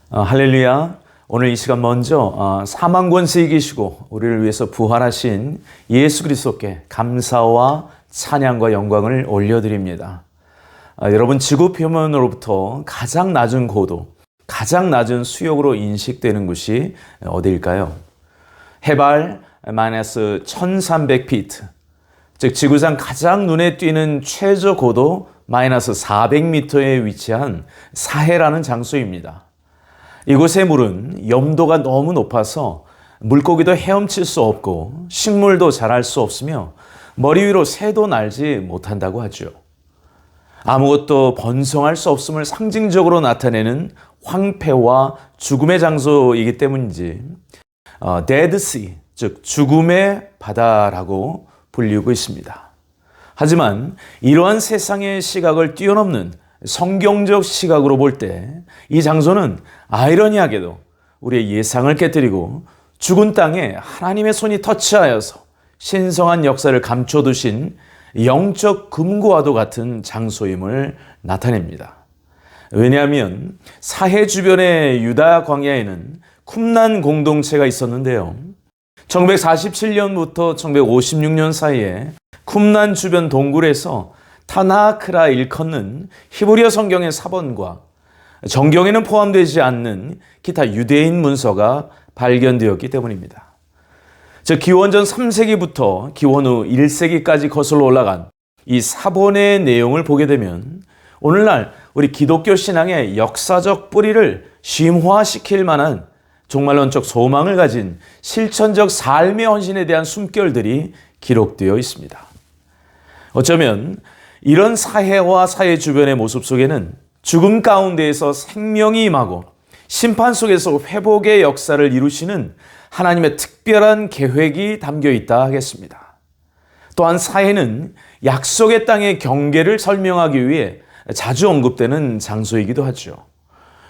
할렐루야. 오늘 이 시간 먼저 사망 권세 이기시고 우리를 위해서 부활하신 예수 그리스도께 감사와 찬양과 영광을 올려드립니다. 여러분, 지구 표면으로부터 가장 낮은 고도, 가장 낮은 수역으로 인식되는 곳이 어디일까요? 해발 마이너스 1300피트, 즉 지구상 가장 눈에 띄는 최저 고도 마이너스 400m에 위치한 사해라는 장소입니다. 이곳의 물은 염도가 너무 높아서 물고기도 헤엄칠 수 없고 식물도 자랄 수 없으며 머리 위로 새도 날지 못한다고 하죠. 아무것도 번성할 수 없음을 상징적으로 나타내는 황폐와 죽음의 장소이기 때문인지 Dead Sea, 즉 죽음의 바다라고 불리고 있습니다. 하지만 이러한 세상의 시각을 뛰어넘는 성경적 시각으로 볼 때 이 장소는 아이러니하게도 우리의 예상을 깨뜨리고 죽은 땅에 하나님의 손이 터치하여서 신성한 역사를 감춰두신 영적 금고와도 같은 장소임을 나타냅니다. 왜냐하면 사해 주변의 유다 광야에는 쿰란 공동체가 있었는데요. 1947년부터 1956년 사이에 쿰란 주변 동굴에서 타나크라 일컫는 히브리어 성경의 사본과 정경에는 포함되지 않는 기타 유대인 문서가 발견되었기 때문입니다. 즉 기원전 3세기부터 기원 후 1세기까지 거슬러 올라간 이 사본의 내용을 보게 되면 오늘날 우리 기독교 신앙의 역사적 뿌리를 심화시킬 만한 종말론적 소망을 가진 실천적 삶의 헌신에 대한 숨결들이 기록되어 있습니다. 어쩌면 이런 사해와 사해 주변의 모습 속에는 죽음 가운데에서 생명이 임하고 심판 속에서 회복의 역사를 이루시는 하나님의 특별한 계획이 담겨 있다 하겠습니다. 또한 사해는 약속의 땅의 경계를 설명하기 위해 자주 언급되는 장소이기도 하죠.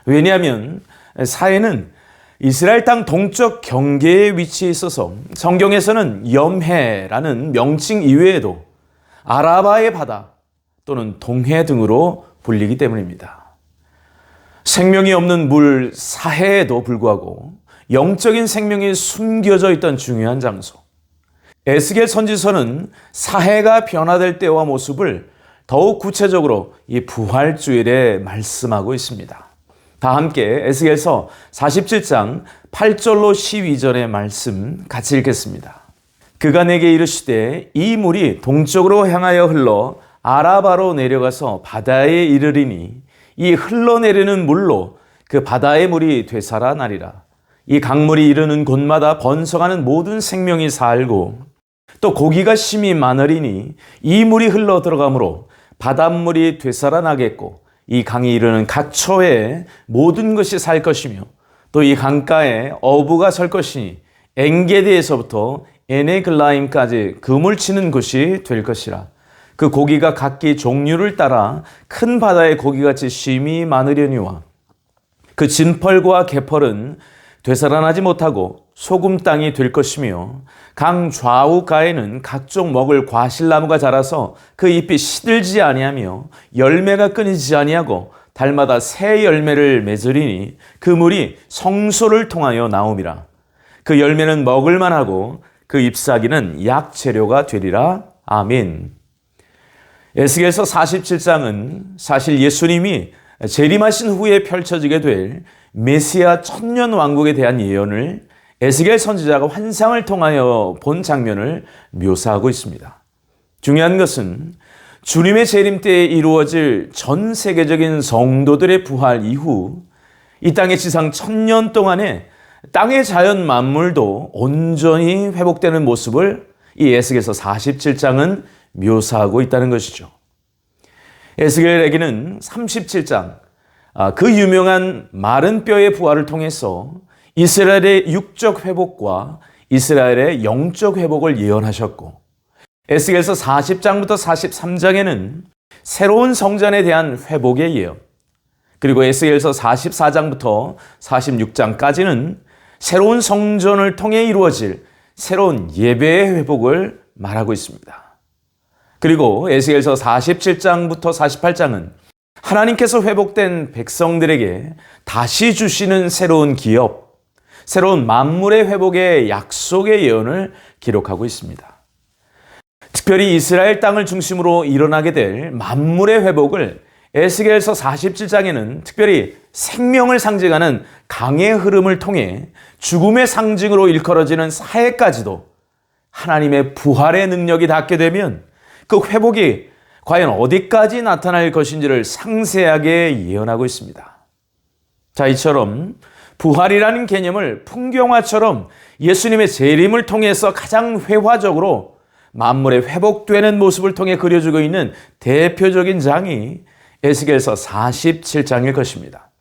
왜냐하면 사해는 이스라엘 땅 동쪽 경계에 위치해 있어서 성경에서는 염해라는 명칭 이외에도 아라바의 바다 또는 동해 등으로 불리기 때문입니다. 생명이 없는 물 사해에도 불구하고 영적인 생명이 숨겨져 있던 중요한 장소. 에스겔 선지서는 사해가 변화될 때와 모습을 더욱 구체적으로 이 부활주일에 말씀하고 있습니다. 다 함께 에스겔서 47장 8절로 12절의 말씀 같이 읽겠습니다. 그가 내게 이르시되 이 물이 동쪽으로 향하여 흘러 아라바로 내려가서 바다에 이르리니 이 흘러내리는 물로 그 바다의 물이 되살아나리라. 이 강물이 이르는 곳마다 번성하는 모든 생명이 살고 또 고기가 심히 많으리니 이 물이 흘러 들어가므로 바닷물이 되살아나겠고 이 강이 이르는 각 처에 모든 것이 살 것이며 또 이 강가에 어부가 설 것이니 엔게디에서부터 에네글라임까지 그물 치는 곳이 될 것이라. 그 고기가 각기 종류를 따라 큰 바다의 고기같이 쉼이 많으려니와 그 진펄과 개펄은 되살아나지 못하고 소금 땅이 될 것이며 강 좌우가에는 각종 먹을 과실나무가 자라서 그 잎이 시들지 아니하며 열매가 끊이지 아니하고 달마다 새 열매를 맺으리니 그 물이 성소를 통하여 나옴이라. 그 열매는 먹을 만하고 그 잎사귀는 약재료가 되리라. 아멘. 에스겔서 47장은 사실 예수님이 재림하신 후에 펼쳐지게 될 메시아 천년 왕국에 대한 예언을 에스겔 선지자가 환상을 통하여 본 장면을 묘사하고 있습니다. 중요한 것은 주님의 재림 때에 이루어질 전 세계적인 성도들의 부활 이후 이 땅의 지상 1000년 동안에 땅의 자연 만물도 온전히 회복되는 모습을 이 에스겔서 47장은 묘사하고 있다는 것이죠. 에스겔에게는 37장, 그 유명한 마른 뼈의 부활을 통해서 이스라엘의 육적 회복과 이스라엘의 영적 회복을 예언하셨고, 에스겔서 40장부터 43장에는 새로운 성전에 대한 회복의 예언, 그리고 에스겔서 44장부터 46장까지는 새로운 성전을 통해 이루어질 새로운 예배의 회복을 말하고 있습니다. 그리고 에스겔서 47장부터 48장은 하나님께서 회복된 백성들에게 다시 주시는 새로운 기업, 새로운 만물의 회복의 약속의 예언을 기록하고 있습니다. 특별히 이스라엘 땅을 중심으로 일어나게 될 만물의 회복을 에스겔서 47장에는 특별히 생명을 상징하는 강의 흐름을 통해 죽음의 상징으로 일컬어지는 사해까지도 하나님의 부활의 능력이 닿게 되면 그 회복이 과연 어디까지 나타날 것인지를 상세하게 예언하고 있습니다. 자, 이처럼 부활이라는 개념을 풍경화처럼 예수님의 재림을 통해서 가장 회화적으로 만물의 회복되는 모습을 통해 그려주고 있는 대표적인 장이 에스겔서 47장일 것입니다.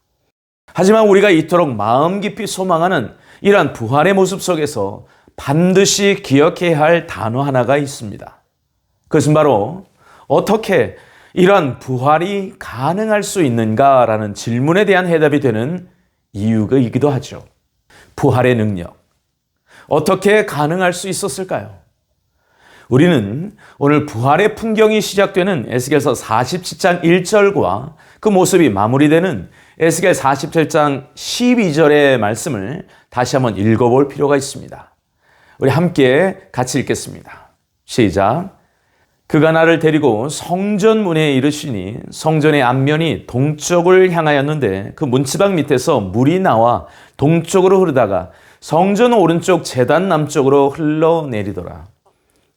하지만 우리가 이토록 마음 깊이 소망하는 이러한 부활의 모습 속에서 반드시 기억해야 할 단어 하나가 있습니다. 그것은 바로 어떻게 이러한 부활이 가능할 수 있는가라는 질문에 대한 해답이 되는 이유이기도 하죠. 부활의 능력. 어떻게 가능할 수 있었을까요? 우리는 오늘 부활의 풍경이 시작되는 에스겔서 47장 1절과 그 모습이 마무리되는 에스겔 47장 12절의 말씀을 다시 한번 읽어볼 필요가 있습니다. 우리 함께 같이 읽겠습니다. 시작. 그가 나를 데리고 성전 문에 이르시니 성전의 앞면이 동쪽을 향하였는데 그 문지방 밑에서 물이 나와 동쪽으로 흐르다가 성전 오른쪽 제단 남쪽으로 흘러내리더라.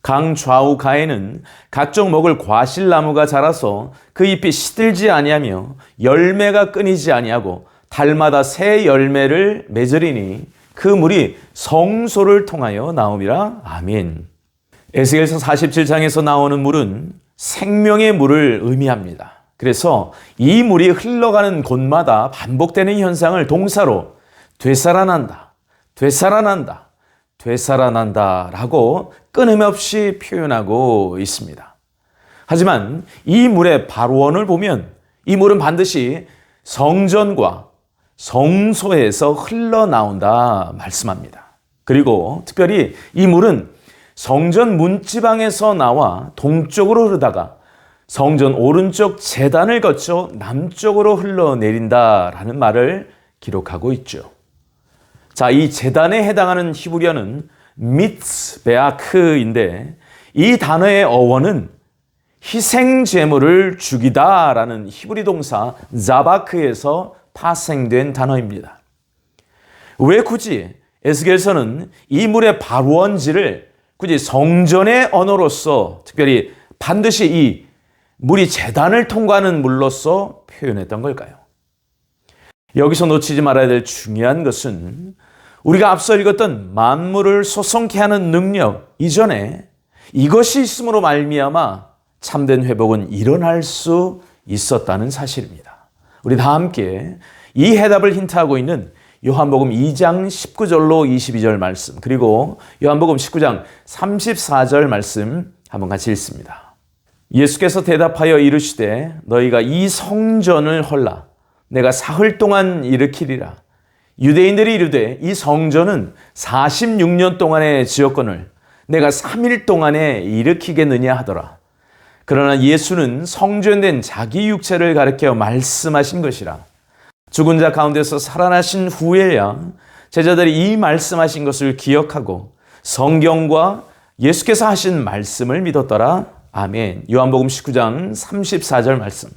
강 좌우 가에는 각종 먹을 과실나무가 자라서 그 잎이 시들지 아니하며 열매가 끊이지 아니하고 달마다 새 열매를 맺으리니 그 물이 성소를 통하여 나옴이라. 아멘. 에스겔서 47장에서 나오는 물은 생명의 물을 의미합니다. 그래서 이 물이 흘러가는 곳마다 반복되는 현상을 동사로 되살아난다, 되살아난다, 되살아난다 라고 끊임없이 표현하고 있습니다. 하지만 이 물의 발원을 보면 이 물은 반드시 성전과 성소에서 흘러나온다 말씀합니다. 그리고 특별히 이 물은 성전 문지방에서 나와 동쪽으로 흐르다가 성전 오른쪽 제단을 거쳐 남쪽으로 흘러내린다라는 말을 기록하고 있죠. 자, 이 제단에 해당하는 히브리어는 미츠베아크인데 이 단어의 어원은 희생 제물을 죽이다라는 히브리 동사 자바크에서 파생된 단어입니다. 왜 굳이 에스겔서는 이 물의 발원지를 굳이 성전의 언어로서 특별히 반드시 이 물이 제단을 통과하는 물로서 표현했던 걸까요? 여기서 놓치지 말아야 될 중요한 것은 우리가 앞서 읽었던 만물을 소성케 하는 능력 이전에 이것이 있음으로 말미암아 참된 회복은 일어날 수 있었다는 사실입니다. 우리 다 함께 이 해답을 힌트하고 있는 요한복음 2장 19절로 22절 말씀 그리고 요한복음 19장 34절 말씀 한번 같이 읽습니다. 예수께서 대답하여 이르시되 너희가 이 성전을 헐라 내가 사흘 동안 일으키리라. 유대인들이 이르되 이 성전은 46년 동안의 지었거늘 내가 3일 동안에 일으키겠느냐 하더라. 그러나 예수는 성전된 자기 육체를 가리켜 말씀하신 것이라. 죽은 자 가운데서 살아나신 후에야 제자들이 이 말씀하신 것을 기억하고 성경과 예수께서 하신 말씀을 믿었더라. 아멘. 요한복음 19장 34절 말씀.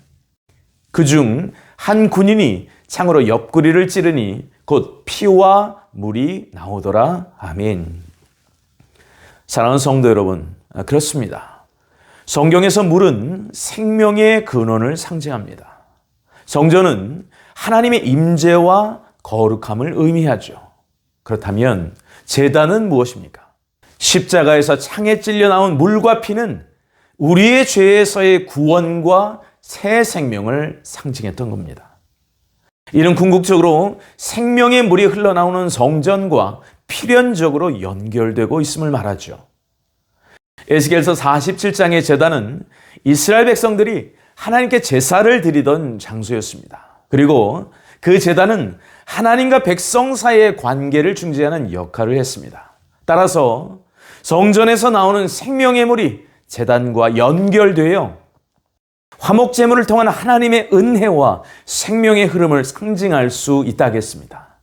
그중 한 군인이 창으로 옆구리를 찌르니 곧 피와 물이 나오더라. 아멘. 사랑하는 성도 여러분, 그렇습니다. 성경에서 물은 생명의 근원을 상징합니다. 성전은 하나님의 임재와 거룩함을 의미하죠. 그렇다면 제단은 무엇입니까? 십자가에서 창에 찔려 나온 물과 피는 우리의 죄에서의 구원과 새 생명을 상징했던 겁니다. 이는 궁극적으로 생명의 물이 흘러나오는 성전과 필연적으로 연결되고 있음을 말하죠. 에스겔서 47장의 제단은 이스라엘 백성들이 하나님께 제사를 드리던 장소였습니다. 그리고 그 제단은 하나님과 백성 사이의 관계를 중재하는 역할을 했습니다. 따라서 성전에서 나오는 생명의 물이 제단과 연결되어 화목제물을 통한 하나님의 은혜와 생명의 흐름을 상징할 수 있다겠습니다.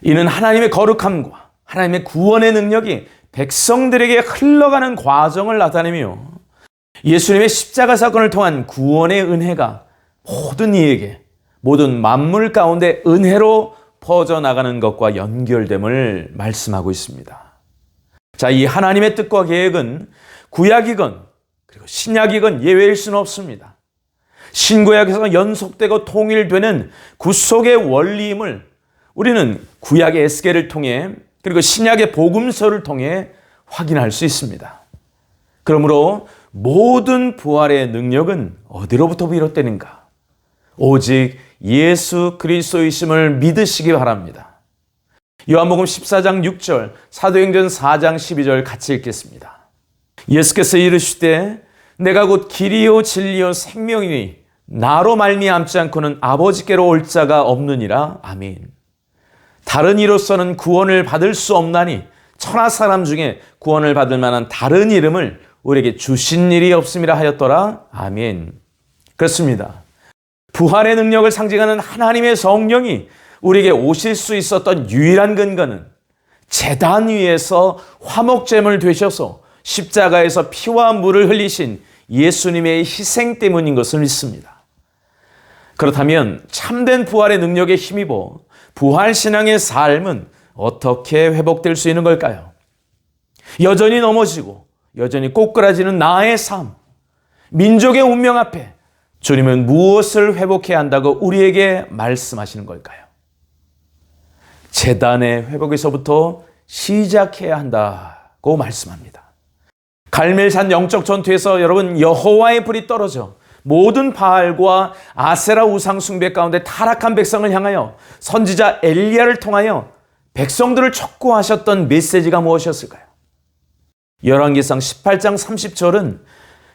이는 하나님의 거룩함과 하나님의 구원의 능력이 백성들에게 흘러가는 과정을 나타내며 예수님의 십자가 사건을 통한 구원의 은혜가 모든 이에게 모든 만물 가운데 은혜로 퍼져나가는 것과 연결됨을 말씀하고 있습니다. 자, 이 하나님의 뜻과 계획은 구약이건 그리고 신약이건 예외일 수는 없습니다. 신구약에서 연속되고 통일되는 구속의 원리임을 우리는 구약의 에스겔을 통해 그리고 신약의 복음서를 통해 확인할 수 있습니다. 그러므로 모든 부활의 능력은 어디로부터 비롯되는가? 오직 예수 그리스도이심을 믿으시기 바랍니다. 요한복음 14장 6절, 사도행전 4장 12절 같이 읽겠습니다. 예수께서 이르시되 내가 곧 길이요 진리요 생명이니 나로 말미암지 않고는 아버지께로 올 자가 없느니라. 아멘. 다른 이로서는 구원을 받을 수 없나니 천하 사람 중에 구원을 받을 만한 다른 이름을 우리에게 주신 일이 없음이라 하였더라. 아멘. 그렇습니다. 부활의 능력을 상징하는 하나님의 성령이 우리에게 오실 수 있었던 유일한 근거는 제단 위에서 화목제물 되셔서 십자가에서 피와 물을 흘리신 예수님의 희생 때문인 것을 믿습니다. 그렇다면 참된 부활의 능력에 힘입어 부활신앙의 삶은 어떻게 회복될 수 있는 걸까요? 여전히 넘어지고 여전히 꼬꾸라지는 나의 삶, 민족의 운명 앞에 주님은 무엇을 회복해야 한다고 우리에게 말씀하시는 걸까요? 제단의 회복에서부터 시작해야 한다고 말씀합니다. 갈멜산 영적 전투에서 여러분 여호와의 불이 떨어져 모든 바알과 아세라 우상 숭배 가운데 타락한 백성을 향하여 선지자 엘리야를 통하여 백성들을 촉구하셨던 메시지가 무엇이었을까요? 열왕기상 18장 30절은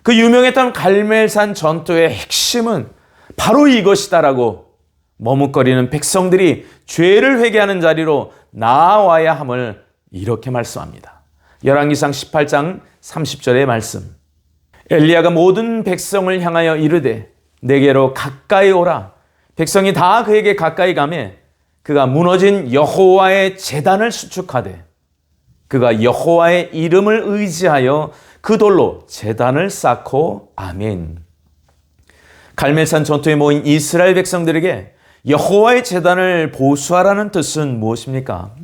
그 유명했던 갈멜산 전투의 핵심은 바로 이것이다라고 머뭇거리는 백성들이 죄를 회개하는 자리로 나아와야 함을 이렇게 말씀합니다. 열왕기상 18장 30절의 말씀. 엘리야가 모든 백성을 향하여 이르되 내게로 가까이 오라. 백성이 다 그에게 가까이 가매 그가 무너진 여호와의 제단을 수축하되 그가 여호와의 이름을 의지하여 그 돌로 제단을 쌓고 아멘. 갈멜산 전투에 모인 이스라엘 백성들에게 여호와의 제단을 보수하라는 뜻은 무엇입니까?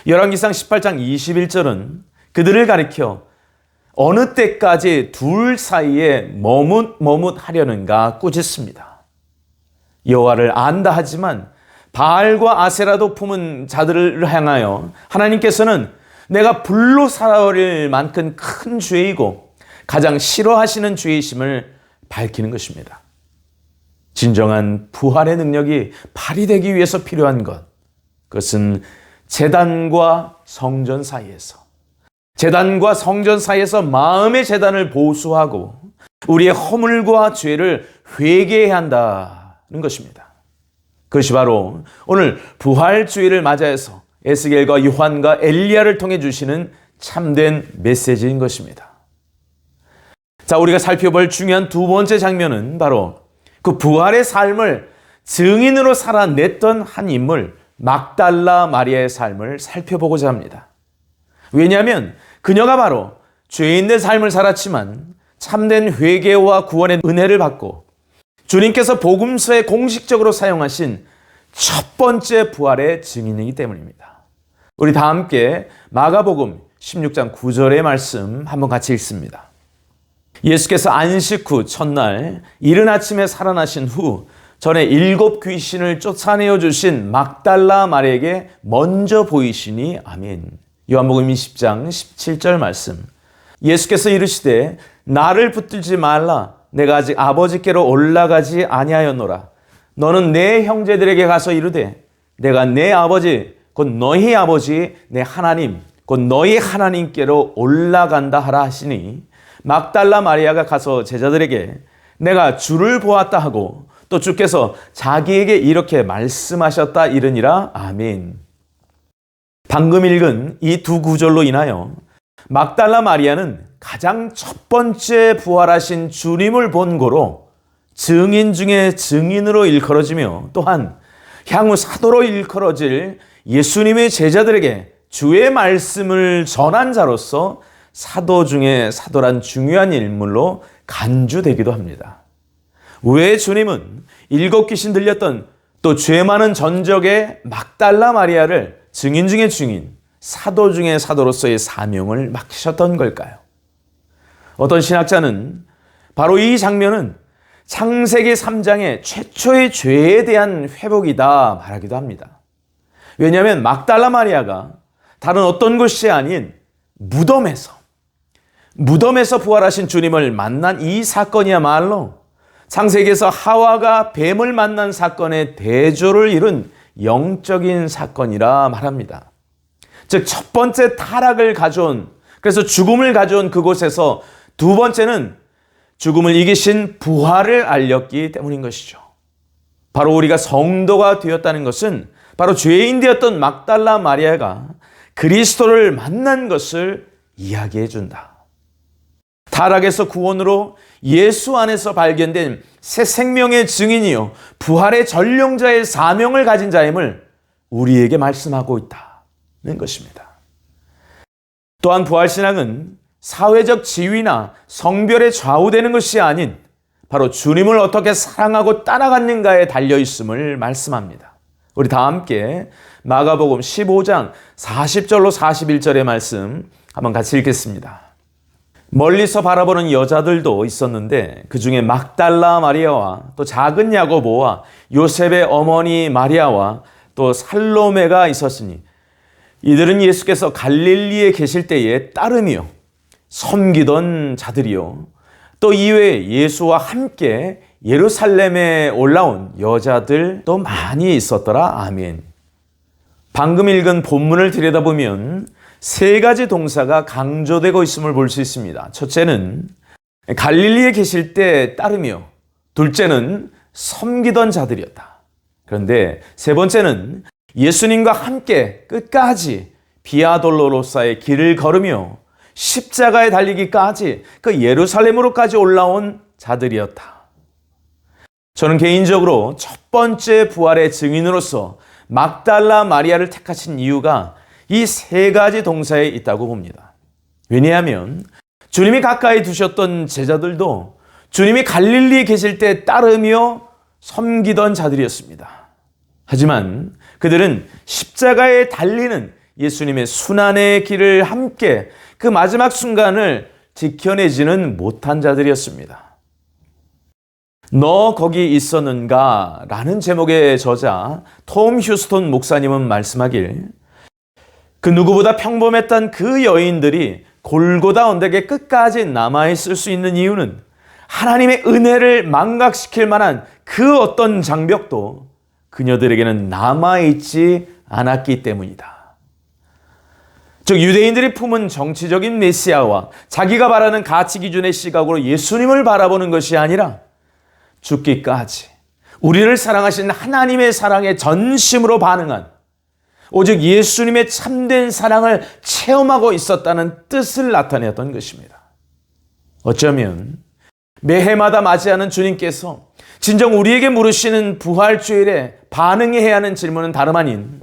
열왕기상 18장 21절은 그들을 가리켜 어느 때까지 둘 사이에 머뭇하려는가 꾸짖습니다. 여호와를 안다 하지만 바알과 아세라도 품은 자들을 향하여 하나님께서는 내가 불로 살아버릴 만큼 큰 죄이고 가장 싫어하시는 죄이심을 밝히는 것입니다. 진정한 부활의 능력이 발휘되기 위해서 필요한 것, 그것은 제단과 성전 사이에서 마음의 제단을 보수하고 우리의 허물과 죄를 회개해야 한다는 것입니다. 그것이 바로 오늘 부활주의를 맞이해서 에스겔과 요한과 엘리야를 통해 주시는 참된 메시지인 것입니다. 자, 우리가 살펴볼 중요한 두 번째 장면은 바로 그 부활의 삶을 증인으로 살아냈던 한 인물 막달라 마리아의 삶을 살펴보고자 합니다. 왜냐하면 그녀가 바로 죄인의 삶을 살았지만 참된 회개와 구원의 은혜를 받고 주님께서 복음서에 공식적으로 사용하신 첫 번째 부활의 증인이기 때문입니다. 우리 다 함께 마가복음 16장 9절의 말씀 한번 같이 읽습니다. 예수께서 안식 후 첫날 이른 아침에 살아나신 후 전에 7 귀신을 쫓아내어 주신 막달라 마리아에게 먼저 보이시니 아멘. 요한복음 20장 17절 말씀. 예수께서 이르시되 나를 붙들지 말라. 내가 아직 아버지께로 올라가지 아니하였노라. 너는 내 형제들에게 가서 이르되 내가 내 아버지 곧 너희 아버지 내 하나님 곧 너희 하나님께로 올라간다 하라 하시니 막달라 마리아가 가서 제자들에게 내가 주를 보았다 하고 또 주께서 자기에게 이렇게 말씀하셨다 이르니라. 아멘. 방금 읽은 이 두 구절로 인하여 막달라 마리아는 가장 첫 번째 부활하신 주님을 본 고로 증인 중에 증인으로 일컬어지며 또한 향후 사도로 일컬어질 예수님의 제자들에게 주의 말씀을 전한 자로서 사도 중에 사도란 중요한 인물로 간주되기도 합니다. 왜 주님은 7 귀신 들렸던 또 죄 많은 전적의 막달라 마리아를 증인 중에 증인, 사도 중에 사도로서의 사명을 맡기셨던 걸까요? 어떤 신학자는 바로 이 장면은 창세기 3장의 최초의 죄에 대한 회복이다 말하기도 합니다. 왜냐하면 막달라 마리아가 다른 어떤 곳이 아닌 무덤에서 부활하신 주님을 만난 이 사건이야말로 창세기에서 하와가 뱀을 만난 사건의 대조를 이룬 영적인 사건이라 말합니다. 즉 첫 번째 타락을 가져온, 그래서 죽음을 가져온 그곳에서 두 번째는 죽음을 이기신 부활을 알렸기 때문인 것이죠. 바로 우리가 성도가 되었다는 것은 바로 죄인 되었던 막달라 마리아가 그리스도를 만난 것을 이야기해 준다. 타락에서 구원으로 예수 안에서 발견된 새 생명의 증인이요 부활의 전령자의 사명을 가진 자임을 우리에게 말씀하고 있다는 것입니다. 또한 부활신앙은 사회적 지위나 성별에 좌우되는 것이 아닌 바로 주님을 어떻게 사랑하고 따라갔는가에 달려있음을 말씀합니다. 우리 다 함께 마가복음 15장 40절로 41절의 말씀 한번 같이 읽겠습니다. 멀리서 바라보는 여자들도 있었는데 그 중에 막달라 마리아와 또 작은 야고보와 요셉의 어머니 마리아와 또 살로메가 있었으니 이들은 예수께서 갈릴리에 계실 때에 따름이요 섬기던 자들이요 또 이외에 예수와 함께 예루살렘에 올라온 여자들도 많이 있었더라. 아멘. 방금 읽은 본문을 들여다보면 세 가지 동사가 강조되고 있음을 볼 수 있습니다. 첫째는 갈릴리에 계실 때 따르며, 둘째는 섬기던 자들이었다. 그런데 세 번째는 예수님과 함께 끝까지 비아 돌로로사의 길을 걸으며 십자가에 달리기까지 그 예루살렘으로까지 올라온 자들이었다. 저는 개인적으로 첫 번째 부활의 증인으로서 막달라 마리아를 택하신 이유가 이 세 가지 동사에 있다고 봅니다. 왜냐하면 주님이 가까이 두셨던 제자들도 주님이 갈릴리에 계실 때 따르며 섬기던 자들이었습니다. 하지만 그들은 십자가에 달리는 예수님의 순환의 길을 함께 그 마지막 순간을 지켜내지는 못한 자들이었습니다. 너 거기 있었는가? 라는 제목의 저자 톰 휴스턴 목사님은 말씀하길 그 누구보다 평범했던 그 여인들이 골고다 언덕에 끝까지 남아있을 수 있는 이유는 하나님의 은혜를 망각시킬 만한 그 어떤 장벽도 그녀들에게는 남아있지 않았기 때문이다. 즉 유대인들이 품은 정치적인 메시아와 자기가 바라는 가치 기준의 시각으로 예수님을 바라보는 것이 아니라 죽기까지 우리를 사랑하신 하나님의 사랑에 전심으로 반응한 오직 예수님의 참된 사랑을 체험하고 있었다는 뜻을 나타내었던 것입니다. 어쩌면 매해마다 맞이하는 주님께서 진정 우리에게 물으시는 부활주일에 반응해야 하는 질문은 다름 아닌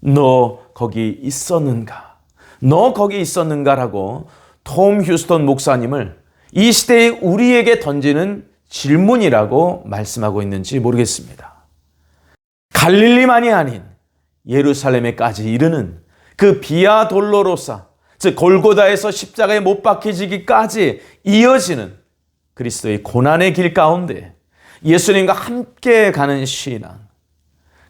너 거기 있었는가? 너 거기 있었는가? 라고 톰 휴스턴 목사님을 이 시대에 우리에게 던지는 질문이라고 말씀하고 있는지 모르겠습니다. 갈릴리만이 아닌 예루살렘에까지 이르는 그 비아 돌로로사, 즉 골고다에서 십자가에 못 박히지기까지 이어지는 그리스도의 고난의 길 가운데 예수님과 함께 가는 신앙,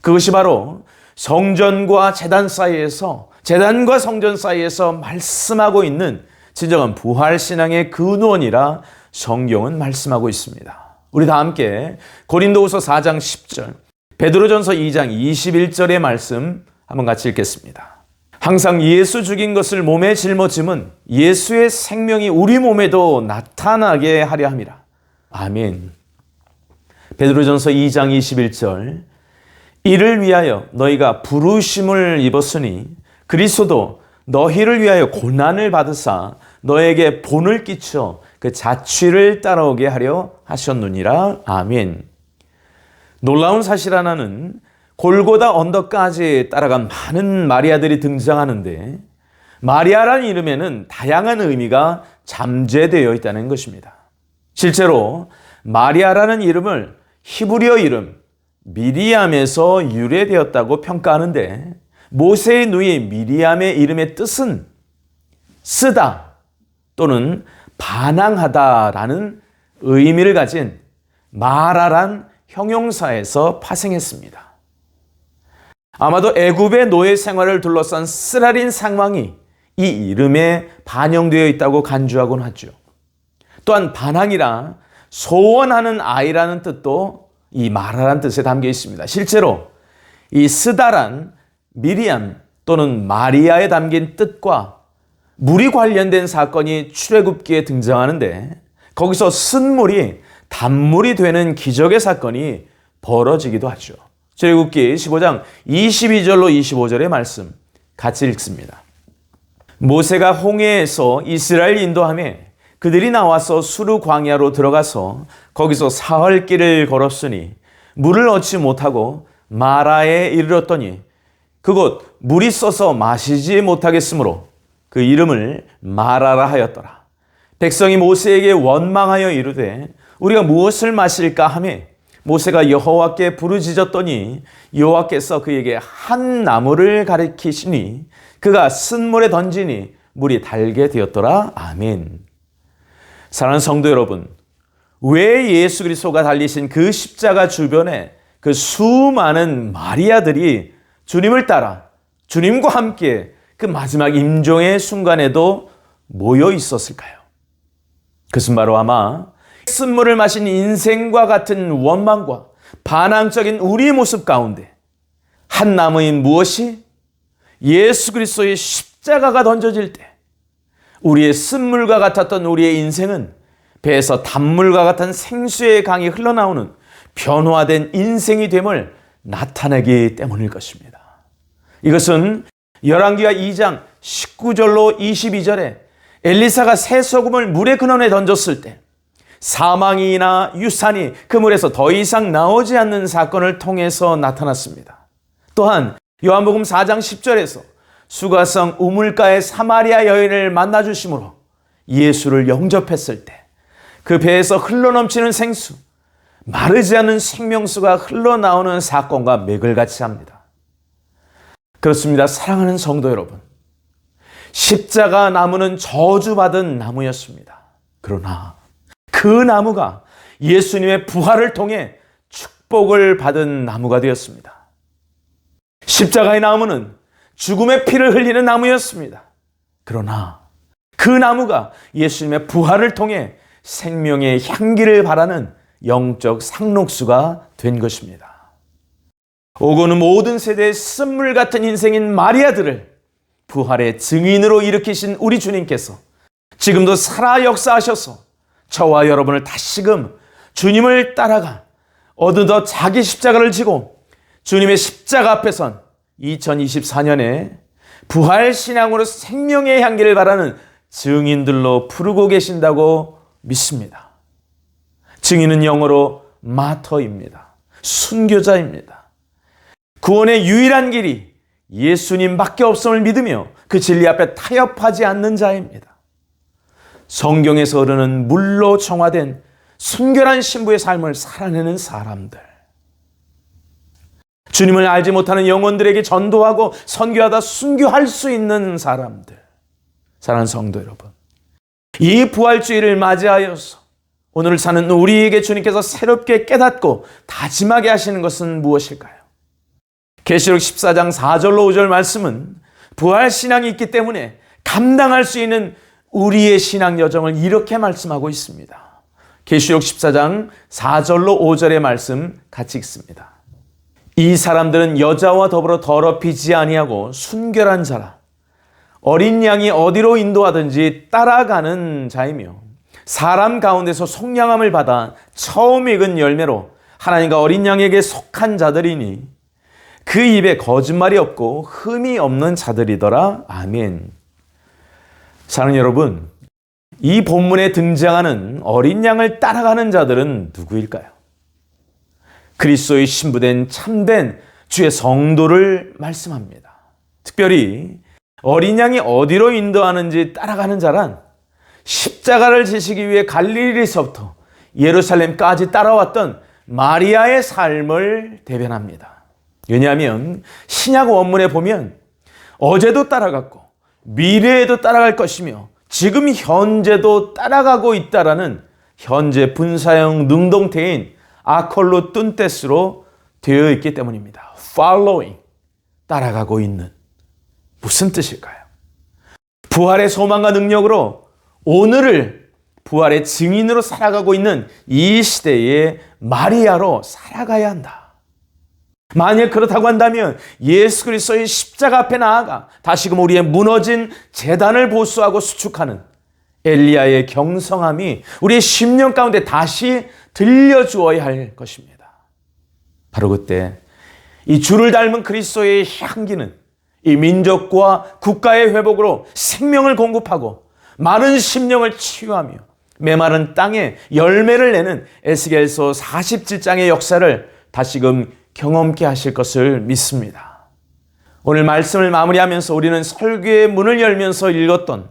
그것이 바로 성전과 제단 사이에서, 제단과 성전 사이에서 말씀하고 있는 진정한 부활신앙의 근원이라 성경은 말씀하고 있습니다. 우리 다 함께 고린도후서 4장 10절, 베드로전서 2장 21절의 말씀 한번 같이 읽겠습니다. 항상 예수 죽인 것을 몸에 짊어짐은 예수의 생명이 우리 몸에도 나타나게 하려 함이라. 아멘. 베드로전서 2장 21절, 이를 위하여 너희가 부르심을 입었으니 그리스도도 너희를 위하여 고난을 받으사 너에게 본을 끼쳐 그 자취를 따라오게 하려 하셨느니라. 아멘. 놀라운 사실 하나는 골고다 언덕까지 따라간 많은 마리아들이 등장하는데 마리아라는 이름에는 다양한 의미가 잠재되어 있다는 것입니다. 실제로 마리아라는 이름을 히브리어 이름 미리암에서 유래되었다고 평가하는데 모세의 누이 미리암의 이름의 뜻은 쓰다 또는 반항하다라는 의미를 가진 마라란 형용사에서 파생했습니다. 아마도 애굽의 노예 생활을 둘러싼 쓰라린 상황이 이 이름에 반영되어 있다고 간주하곤 하죠. 또한 반항이라 소원하는 아이라는 뜻도 이 마라란 뜻에 담겨 있습니다. 실제로 이 스다란 미리암 또는 마리아에 담긴 뜻과 물이 관련된 사건이 출애굽기에 등장하는데 거기서 쓴 물이 단물이 되는 기적의 사건이 벌어지기도 하죠. 출애굽기 15장 22절로 25절의 말씀 같이 읽습니다. 모세가 홍해에서 이스라엘 인도하며 그들이 나와서 수르 광야로 들어가서 거기서 사흘 길을 걸었으니 물을 얻지 못하고 마라에 이르렀더니 그곳 물이 써서 마시지 못하겠으므로 그 이름을 마라라 하였더라. 백성이 모세에게 원망하여 이르되 우리가 무엇을 마실까 하며 모세가 여호와께 부르짖었더니 여호와께서 그에게 한 나무를 가리키시니 그가 쓴 물에 던지니 물이 달게 되었더라. 아멘. 사랑하는 성도 여러분, 왜 예수 그리스도가 달리신 그 십자가 주변에 그 수많은 마리아들이 주님을 따라 주님과 함께 그 마지막 임종의 순간에도 모여 있었을까요? 그것은 바로 아마 쓴물을 마신 인생과 같은 원망과 반항적인 우리의 모습 가운데 한 나무인 무엇이 예수 그리스도의 십자가가 던져질 때 우리의 쓴물과 같았던 우리의 인생은 배에서 단물과 같은 생수의 강이 흘러나오는 변화된 인생이 됨을 나타내기 때문일 것입니다. 이것은 열왕기하 2장 19절로 22절에 엘리사가 새 소금을 물의 근원에 던졌을 때 사망이나 유산이 그 물에서 더 이상 나오지 않는 사건을 통해서 나타났습니다. 또한 요한복음 4장 10절에서 수가성 우물가의 사마리아 여인을 만나주심으로 예수를 영접했을 때 그 배에서 흘러넘치는 생수, 마르지 않는 생명수가 흘러나오는 사건과 맥을 같이 합니다. 그렇습니다. 사랑하는 성도 여러분, 십자가 나무는 저주받은 나무였습니다. 그러나 그 나무가 예수님의 부활을 통해 축복을 받은 나무가 되었습니다. 십자가의 나무는 죽음의 피를 흘리는 나무였습니다. 그러나 그 나무가 예수님의 부활을 통해 생명의 향기를 바라는 영적 상록수가 된 것입니다. 오고는 모든 세대의 쓴물 같은 인생인 마리아들을 부활의 증인으로 일으키신 우리 주님께서 지금도 살아 역사하셔서 저와 여러분을 다시금 주님을 따라가 어느덧 자기 십자가를 지고 주님의 십자가 앞에 선 2024년에 부활신앙으로 생명의 향기를 바라는 증인들로 부르고 계신다고 믿습니다. 증인은 영어로 마터입니다. 순교자입니다. 구원의 유일한 길이 예수님밖에 없음을 믿으며 그 진리 앞에 타협하지 않는 자입니다. 성경에서 흐르는 물로 정화된 순결한 신부의 삶을 살아내는 사람들, 주님을 알지 못하는 영혼들에게 전도하고 선교하다 순교할 수 있는 사람들, 사랑하는 성도 여러분, 이 부활주의를 맞이하여서 오늘을 사는 우리에게 주님께서 새롭게 깨닫고 다짐하게 하시는 것은 무엇일까요? 계시록 14장 4절로 5절 말씀은 부활신앙이 있기 때문에 감당할 수 있는 우리의 신앙 여정을 이렇게 말씀하고 있습니다. 계시록 14장 4절로 5절의 말씀 같이 읽습니다. 이 사람들은 여자와 더불어 더럽히지 아니하고 순결한 자라. 어린 양이 어디로 인도하든지 따라가는 자이며 사람 가운데서 속량함을 받아 처음 익은 열매로 하나님과 어린 양에게 속한 자들이니 그 입에 거짓말이 없고 흠이 없는 자들이더라. 아멘. 사랑하는 여러분, 이 본문에 등장하는 어린 양을 따라가는 자들은 누구일까요? 그리스도의 신부된 참된 주의 성도를 말씀합니다. 특별히 어린 양이 어디로 인도하는지 따라가는 자란 십자가를 지시기 위해 갈릴리서부터 예루살렘까지 따라왔던 마리아의 삶을 대변합니다. 왜냐하면 신약 원문에 보면 어제도 따라갔고 미래에도 따라갈 것이며 지금 현재도 따라가고 있다라는 현재 분사형 능동태인 아콜로 뚠테스로 되어 있기 때문입니다. following, 따라가고 있는. 무슨 뜻일까요? 부활의 소망과 능력으로 오늘을 부활의 증인으로 살아가고 있는 이 시대의 마리아로 살아가야 한다. 만약 그렇다고 한다면 예수 그리스도의 십자가 앞에 나아가 다시금 우리의 무너진 재단을 보수하고 수축하는 엘리야의 경성함이 우리의 심령 가운데 다시 들려주어야 할 것입니다. 바로 그때 이 주를 닮은 그리스도의 향기는 이 민족과 국가의 회복으로 생명을 공급하고 많은 심령을 치유하며 메마른 땅에 열매를 내는 에스겔서 47장의 역사를 다시금 경험케 하실 것을 믿습니다. 오늘 말씀을 마무리하면서 우리는 설교의 문을 열면서 읽었던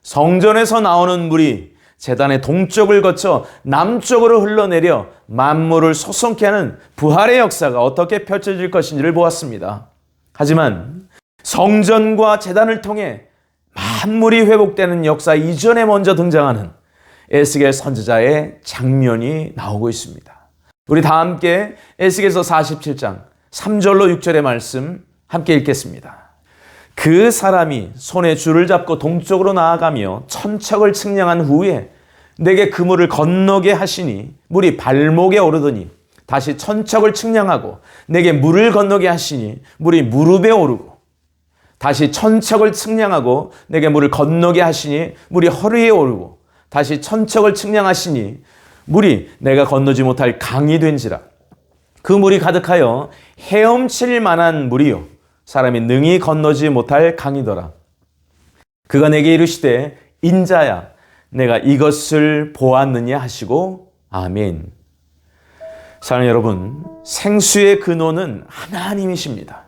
성전에서 나오는 물이 제단의 동쪽을 거쳐 남쪽으로 흘러내려 만물을 소성케 하는 부활의 역사가 어떻게 펼쳐질 것인지를 보았습니다. 하지만 성전과 제단을 통해 만물이 회복되는 역사 이전에 먼저 등장하는 에스겔 선지자의 장면이 나오고 있습니다. 우리 다 함께 에스겔서 47장 3절로 6절의 말씀 함께 읽겠습니다. 그 사람이 손에 줄을 잡고 동쪽으로 나아가며 천척을 측량한 후에 내게 그 물을 건너게 하시니 물이 발목에 오르더니 다시 천척을 측량하고 내게 물을 건너게 하시니 물이 무릎에 오르고 다시 천척을 측량하고 내게 물을 건너게 하시니 물이 허리에 오르고 다시 천척을 측량하시니 물이 내가 건너지 못할 강이 된지라. 그 물이 가득하여 헤엄칠 만한 물이요 사람이 능히 건너지 못할 강이더라. 그가 내게 이르시되 인자야 내가 이것을 보았느냐 하시고 아멘. 사랑하는 여러분, 생수의 근원은 하나님이십니다.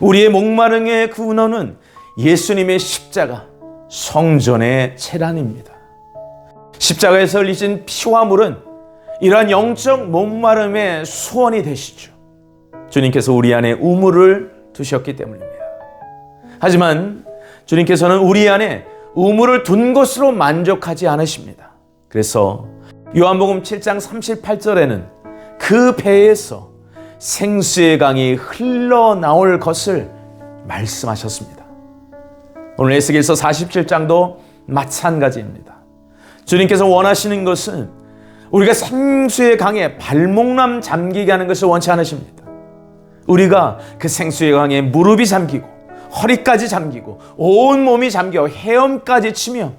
우리의 목마름의 근원은 예수님의 십자가, 성전의 재단입니다. 십자가에서 흘리신 피와 물은 이러한 영적 목마름의 수원이 되시죠. 주님께서 우리 안에 우물을 두셨기 때문입니다. 하지만 주님께서는 우리 안에 우물을 둔 것으로 만족하지 않으십니다. 그래서 요한복음 7장 38절에는 그 배에서 생수의 강이 흘러나올 것을 말씀하셨습니다. 오늘 에스겔서 47장도 마찬가지입니다. 주님께서 원하시는 것은 우리가 생수의 강에 발목남 잠기게 하는 것을 원치 않으십니다. 우리가 그 생수의 강에 무릎이 잠기고 허리까지 잠기고 온 몸이 잠겨 헤엄까지 치며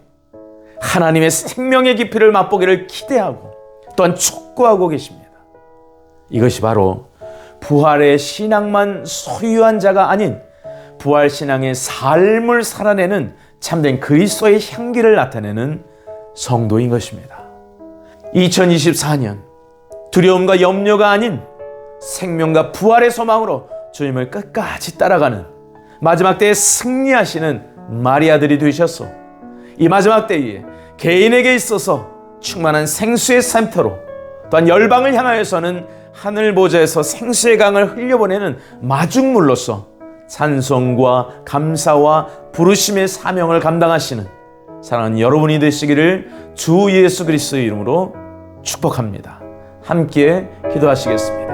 하나님의 생명의 깊이를 맛보기를 기대하고 또한 촉구하고 계십니다. 이것이 바로 부활의 신앙만 소유한 자가 아닌 부활 신앙의 삶을 살아내는 참된 그리스도의 향기를 나타내는 성도인 것입니다. 2024년 두려움과 염려가 아닌 생명과 부활의 소망으로 주님을 끝까지 따라가는 마지막 때에 승리하시는 마리아들이 되셔서 이 마지막 때에 개인에게 있어서 충만한 생수의 샘터로 또한 열방을 향하여서는 하늘 보좌에서 생수의 강을 흘려보내는 마중물로서 찬송과 감사와 부르심의 사명을 감당하시는 사랑하는 여러분이 되시기를 주 예수 그리스도의 이름으로 축복합니다. 함께 기도하시겠습니다.